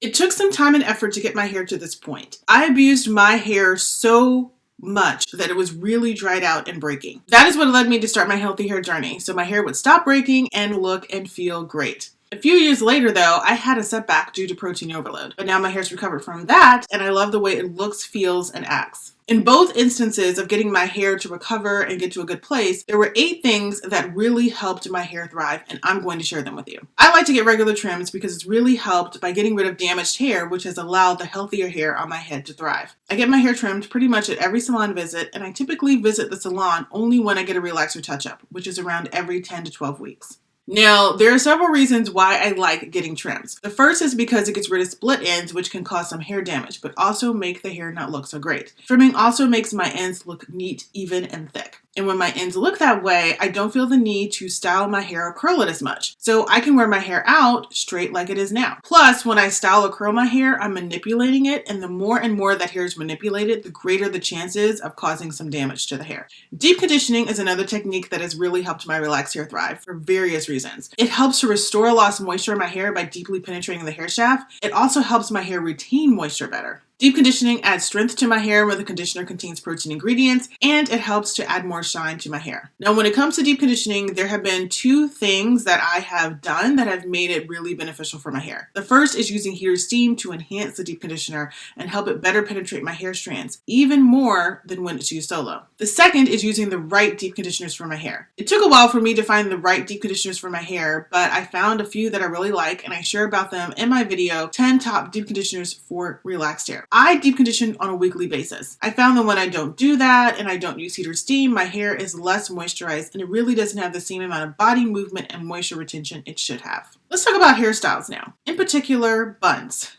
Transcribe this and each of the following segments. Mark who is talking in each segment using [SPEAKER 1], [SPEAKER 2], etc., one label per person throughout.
[SPEAKER 1] It took some time and effort to get my hair to this point. I abused my hair so much that it was really dried out and breaking. That is what led me to start my healthy hair journey, so my hair would stop breaking and look and feel great. A few years later though, I had a setback due to protein overload, but now my hair's recovered from that and I love the way it looks, feels, and acts. In both instances of getting my hair to recover and get to a good place, there were 8 things that really helped my hair thrive, and I'm going to share them with you. I like to get regular trims because it's really helped by getting rid of damaged hair, which has allowed the healthier hair on my head to thrive. I get my hair trimmed pretty much at every salon visit, and I typically visit the salon only when I get a relaxer touch-up, which is around every 10 to 12 weeks. Now, there are several reasons why I like getting trims. The first is because it gets rid of split ends, which can cause some hair damage, but also make the hair not look so great. Trimming also makes my ends look neat, even, and thick. And when my ends look that way, I don't feel the need to style my hair or curl it as much. So I can wear my hair out straight like it is now. Plus, when I style or curl my hair, I'm manipulating it, and the more and more that hair is manipulated, the greater the chances of causing some damage to the hair. Deep conditioning is another technique that has really helped my relaxed hair thrive for various reasons. It helps to restore lost moisture in my hair by deeply penetrating the hair shaft. It also helps my hair retain moisture better. Deep conditioning adds strength to my hair when the conditioner contains protein ingredients, and it helps to add more shine to my hair. Now, when it comes to deep conditioning, there have been 2 things that I have done that have made it really beneficial for my hair. The first is using heated steam to enhance the deep conditioner and help it better penetrate my hair strands, even more than when it's used solo. The second is using the right deep conditioners for my hair. It took a while for me to find the right deep conditioners for my hair, but I found a few that I really like, and I share about them in my video, 10 top deep conditioners for relaxed hair. I deep condition on a weekly basis. I found that when I don't do that and I don't use heat or steam, my hair is less moisturized and it really doesn't have the same amount of body movement and moisture retention it should have. Let's talk about hairstyles now. In particular, buns.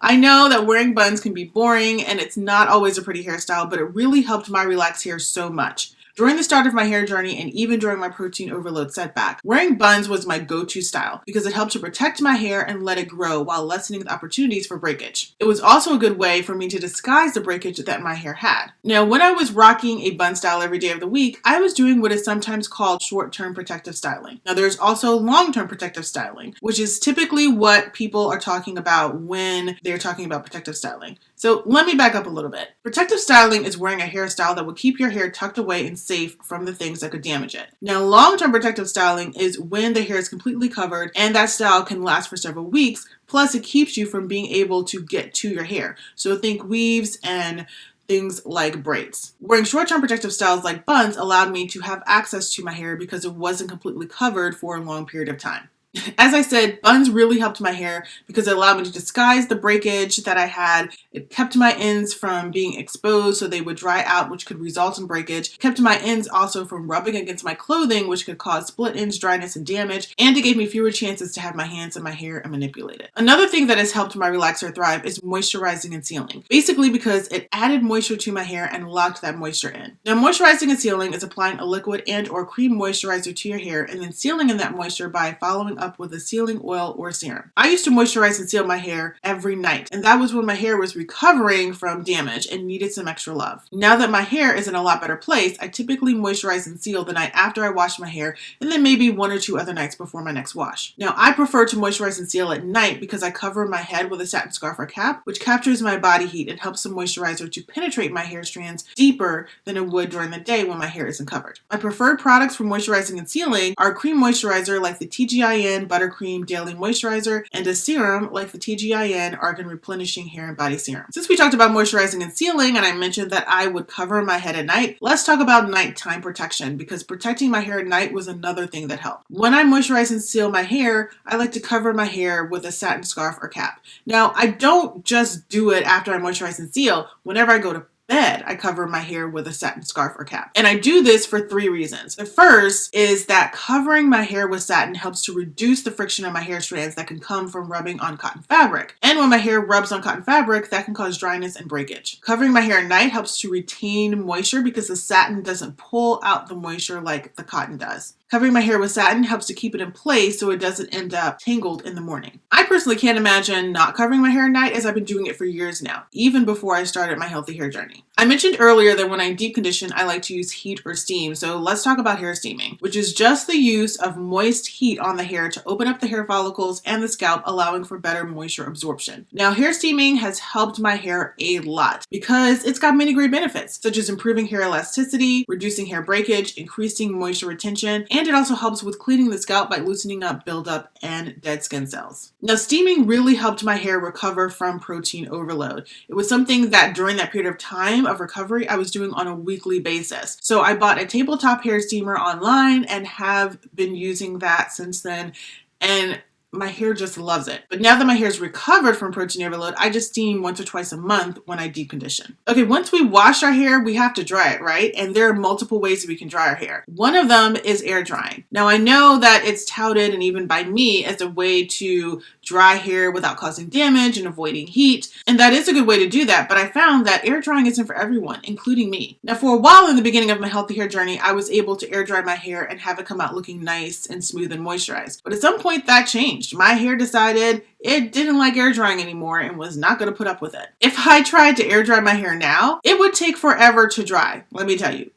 [SPEAKER 1] I know that wearing buns can be boring and it's not always a pretty hairstyle, but it really helped my relaxed hair so much. During the start of my hair journey and even during my protein overload setback, wearing buns was my go-to style because it helped to protect my hair and let it grow while lessening the opportunities for breakage. It was also a good way for me to disguise the breakage that my hair had. Now, when I was rocking a bun style every day of the week, I was doing what is sometimes called short-term protective styling. Now, there's also long-term protective styling, which is typically what people are talking about when they're talking about protective styling. So let me back up a little bit. Protective styling is wearing a hairstyle that will keep your hair tucked away and safe from the things that could damage it. Now, long-term protective styling is when the hair is completely covered and that style can last for several weeks, plus it keeps you from being able to get to your hair. So think weaves and things like braids. Wearing short-term protective styles like buns allowed me to have access to my hair because it wasn't completely covered for a long period of time. As I said, buns really helped my hair because it allowed me to disguise the breakage that I had. It kept my ends from being exposed so they would dry out, which could result in breakage. It kept my ends also from rubbing against my clothing, which could cause split ends, dryness, and damage. And it gave me fewer chances to have my hands in my hair and manipulate it. Another thing that has helped my relaxer thrive is moisturizing and sealing. Basically because it added moisture to my hair and locked that moisture in. Now, moisturizing and sealing is applying a liquid and or cream moisturizer to your hair and then sealing in that moisture by following up with a sealing oil or serum. I used to moisturize and seal my hair every night, and that was when my hair was recovering from damage and needed some extra love. Now that my hair is in a lot better place, I typically moisturize and seal the night after I wash my hair, and then maybe 1 or 2 other nights before my next wash. Now, I prefer to moisturize and seal at night because I cover my head with a satin scarf or cap, which captures my body heat and helps the moisturizer to penetrate my hair strands deeper than it would during the day when my hair isn't covered. My preferred products for moisturizing and sealing are a cream moisturizer like the TGIN Buttercream Daily Moisturizer and a serum like the TGIN Argan Replenishing Hair and Body Serum. Since we talked about moisturizing and sealing and I mentioned that I would cover my head at night, let's talk about nighttime protection because protecting my hair at night was another thing that helped. When I moisturize and seal my hair, I like to cover my hair with a satin scarf or cap. Now, I don't just do it after I moisturize and seal. Whenever I go to bed, I cover my hair with a satin scarf or cap. And I do this for 3 reasons. The first is that covering my hair with satin helps to reduce the friction on my hair strands that can come from rubbing on cotton fabric. And when my hair rubs on cotton fabric, that can cause dryness and breakage. Covering my hair at night helps to retain moisture because the satin doesn't pull out the moisture like the cotton does. Covering my hair with satin helps to keep it in place so it doesn't end up tangled in the morning. I personally can't imagine not covering my hair at night, as I've been doing it for years now, even before I started my healthy hair journey. I mentioned earlier that when I deep condition, I like to use heat or steam, so let's talk about hair steaming, which is just the use of moist heat on the hair to open up the hair follicles and the scalp, allowing for better moisture absorption. Now, hair steaming has helped my hair a lot because it's got many great benefits, such as improving hair elasticity, reducing hair breakage, increasing moisture retention, and it also helps with cleaning the scalp by loosening up buildup and dead skin cells. Now, steaming really helped my hair recover from protein overload. It was something that during that period of time of recovery, I was doing on a weekly basis. So I bought a tabletop hair steamer online and have been using that since then. And my hair just loves it. But now that my hair is recovered from protein overload, I just steam once or twice a month when I deep condition. Okay, once we wash our hair, we have to dry it, right? And there are multiple ways that we can dry our hair. One of them is air drying. Now, I know that it's touted, and even by me, as a way to dry hair without causing damage and avoiding heat. And that is a good way to do that, but I found that air drying isn't for everyone, including me. Now, for a while in the beginning of my healthy hair journey, I was able to air dry my hair and have it come out looking nice and smooth and moisturized. But at some point that changed. My hair decided it didn't like air drying anymore and was not going to put up with it. If I tried to air dry my hair now, it would take forever to dry. Let me tell you.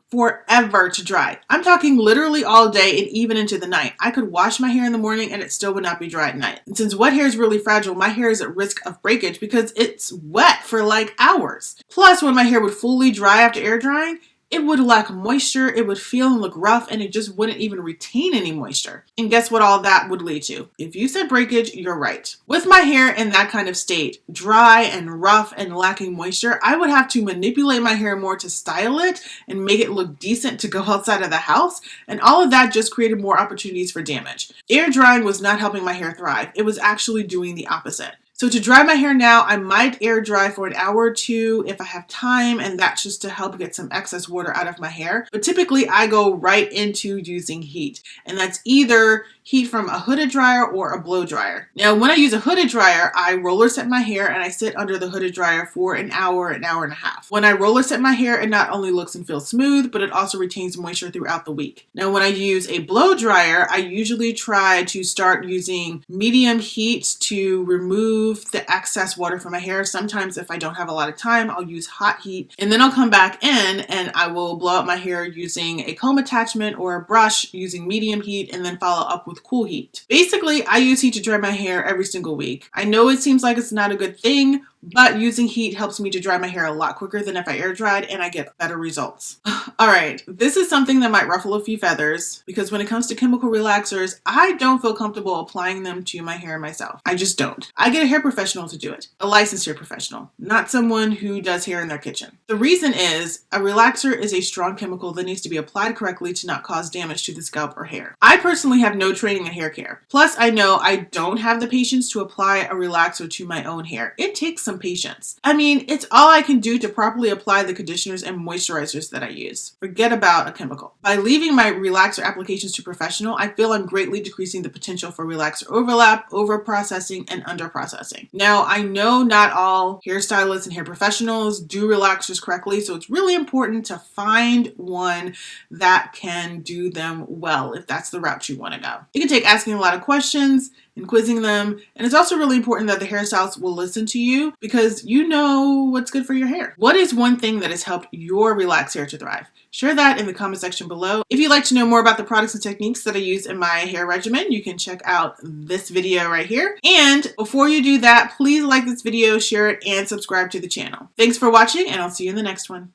[SPEAKER 1] Forever to dry. I'm talking literally all day and even into the night. I could wash my hair in the morning and it still would not be dry at night. And since wet hair is really fragile, my hair is at risk of breakage because it's wet for like hours. Plus, when my hair would fully dry after air drying, it would lack moisture, it would feel and look rough, and it just wouldn't even retain any moisture. And guess what all that would lead to? If you said breakage, you're right. With my hair in that kind of state, dry and rough and lacking moisture, I would have to manipulate my hair more to style it and make it look decent to go outside of the house, and all of that just created more opportunities for damage. Air drying was not helping my hair thrive. It was actually doing the opposite. So to dry my hair now, I might air dry for an hour or two if I have time, and that's just to help get some excess water out of my hair. But typically I go right into using heat, and that's either heat from a hooded dryer or a blow dryer. Now, when I use a hooded dryer, I roller set my hair and I sit under the hooded dryer for an hour and a half. When I roller set my hair, it not only looks and feels smooth, but it also retains moisture throughout the week. Now, when I use a blow dryer, I usually try to start using medium heat to remove the excess water from my hair. Sometimes if I don't have a lot of time, I'll use hot heat, and then I'll come back in and I will blow out my hair using a comb attachment or a brush using medium heat, and then follow up with cool heat. Basically, I use heat to dry my hair every single week. I know it seems like it's not a good thing, but using heat helps me to dry my hair a lot quicker than if I air dried, and I get better results. All right, this is something that might ruffle a few feathers because when it comes to chemical relaxers, I don't feel comfortable applying them to my hair myself. I just don't. I get a hair professional to do it, a licensed hair professional, not someone who does hair in their kitchen. The reason is a relaxer is a strong chemical that needs to be applied correctly to not cause damage to the scalp or hair. I personally have no training in hair care. Plus, I know I don't have the patience to apply a relaxer to my own hair. It takes some patience. I mean, it's all I can do to properly apply the conditioners and moisturizers that I use. Forget about a chemical. By leaving my relaxer applications to professional, I feel I'm greatly decreasing the potential for relaxer overlap, over-processing, and under-processing. Now, I know not all hairstylists and hair professionals do relaxers correctly, so it's really important to find one that can do them well if that's the route you want to go. It can take asking a lot of questions and quizzing them, and it's also really important that the hairstylist will listen to you because you know what's good for your hair. What is one thing that has helped your relaxed hair to thrive? Share that in the comment section below. If you'd like to know more about the products and techniques that I use in my hair regimen, you can check out this video right here. And before you do that, please like this video, share it, and subscribe to the channel. Thanks for watching, and I'll see you in the next one.